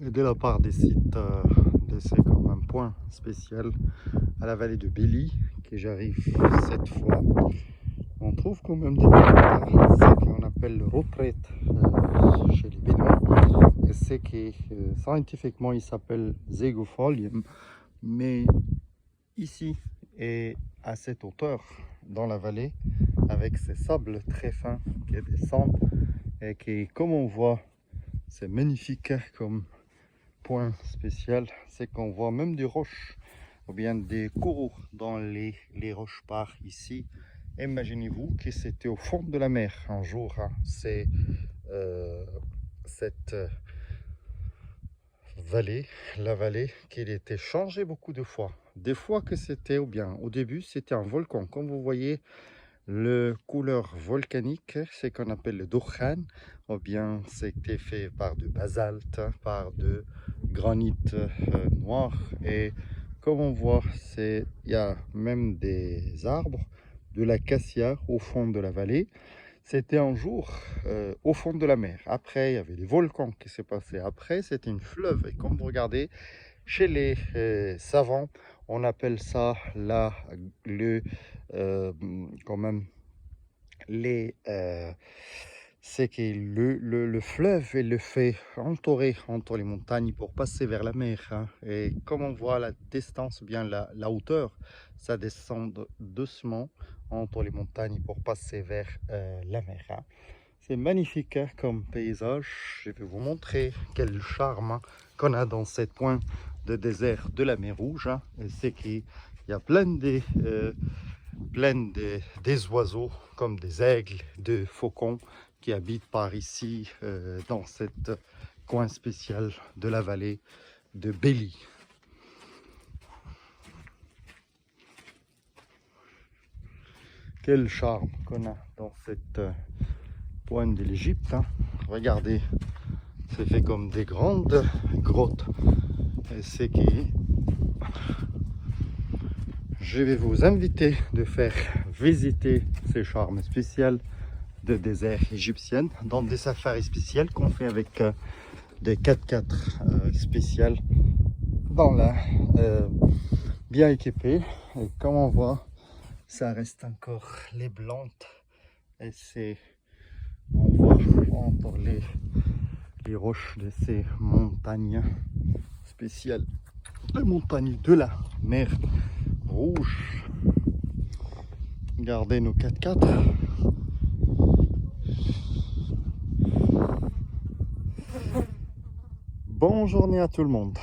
et de la part des sites d'essai comme un point spécial à la vallée de Belly que j'arrive cette fois. On trouve quand même des ce qu'on appelle retraite chez les Béninois. Et c'est que scientifiquement il s'appelle Zegofolium, mais ici et à cette hauteur dans la vallée avec ces sables très fins qui descendent et qui, comme on voit, c'est magnifique comme point spécial, c'est qu'on voit même des roches ou bien des coraux dans les roches par ici. Imaginez-vous que c'était au fond de la mer un jour, hein. C'est cette vallée, la vallée qui était changée beaucoup de fois. Des fois que c'était, ou bien au début c'était un volcan, comme vous voyez le couleur volcanique, c'est qu'on appelle le dukhan, ou bien c'était fait par de basalte, par de granit noir. Et comme on voit, il y a même des arbres, de l'acacia au fond de la vallée. C'était un jour au fond de la mer. Après, il y avait des volcans qui s'est passé. Après, c'était une fleuve. Et comme vous regardez, chez les savants, on appelle ça quand même c'est que le fleuve est le fait entourer entre les montagnes pour passer vers la mer, hein. Et comme on voit la distance, bien la hauteur, ça descend doucement entre les montagnes pour passer vers la mer, hein. C'est magnifique, hein, comme paysage. Je vais vous montrer quel charme, hein, qu'on a dans ce coin de désert de la mer Rouge, hein. Et c'est qu'il y a plein des oiseaux comme des aigles, des faucons qui habitent par ici dans cette coin spécial de la vallée de Belly. Quel charme qu'on a dans cette pointe de l'Égypte, hein. Regardez, c'est fait comme des grandes grottes. Et c'est qui je vais vous inviter de faire visiter ces charmes spéciaux de désert égyptien dans des safaris spéciaux qu'on fait avec des 4x4 spéciales dans la bien équipés. Et comme on voit, ça reste encore les blantes et c'est on voit entre les roches de ces montagnes spéciales, les montagnes de la mer Rouge. Regardez nos 4x4. Bonne journée à tout le monde.